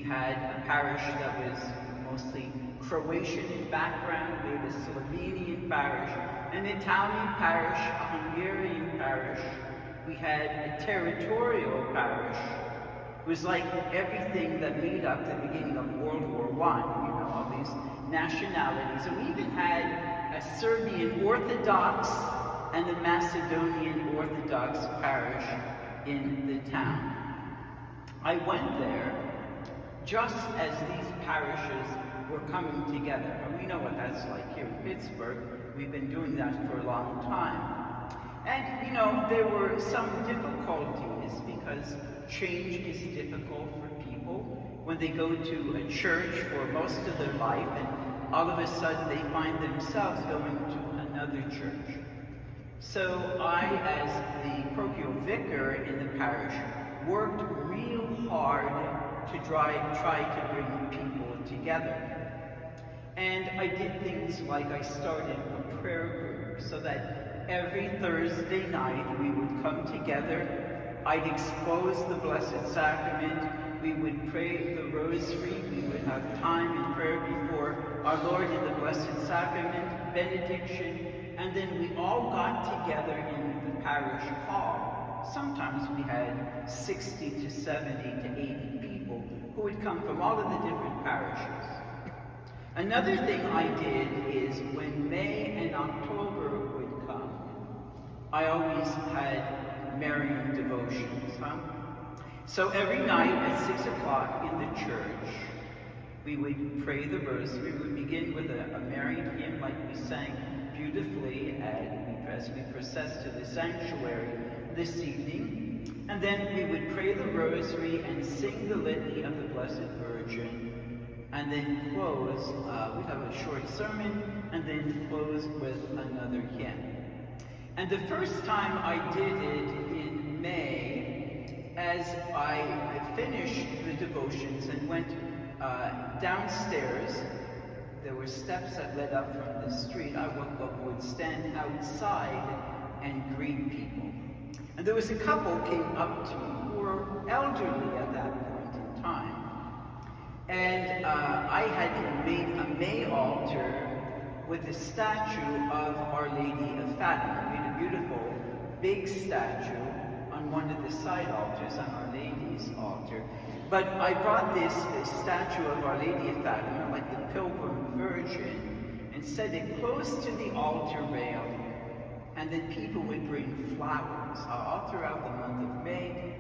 had a parish that was mostly Croatian in background. We had a Slovenian parish, an Italian parish, a Hungarian parish. We had a territorial parish. It was like everything that made up the beginning of World War I, all these nationalities. And we even had a Serbian Orthodox and a Macedonian Orthodox parish in the town. I went there just as these parishes were coming together. And we know what that's like here in Pittsburgh. We've been doing that for a long time. And, there were some difficulties because change is difficult for people when they go to a church for most of their life and all of a sudden they find themselves going to another church. So I, as the parochial vicar in the parish, worked real hard to try to bring people together. And I did things like I started a prayer group so that every Thursday night we would come together. I'd expose the Blessed Sacrament. We would pray the Rosary. We would have time in prayer before our Lord in the Blessed Sacrament, benediction, and then we all got together in the parish hall. Sometimes we had 60 to 70 to 80 people who would come from all of the different parishes. Another thing I did is when May and October would come, I always had Marian devotions. So every night at 6 o'clock in the church, we would pray the Rosary. We would begin with a Marian hymn like we sang beautifully as we processed to the sanctuary this evening. And then we would pray the Rosary and sing the Litany of the Blessed Virgin. And then close, we'd have a short sermon, and then close with another hymn. And the first time I did it in May, as I finished the devotions and went downstairs, there were steps that led up from the street. I would stand outside and greet people. And there was a couple came up to me who were elderly at that point in time. And I had made a May altar with a statue of Our Lady of Fatima. We had a beautiful big statue on one of the side altars, on Our Lady's altar. But I brought this statue of Our Lady of Fatima, like the Pilgrim Virgin, and set it close to the altar rail. And then people would bring flowers all throughout the month of May.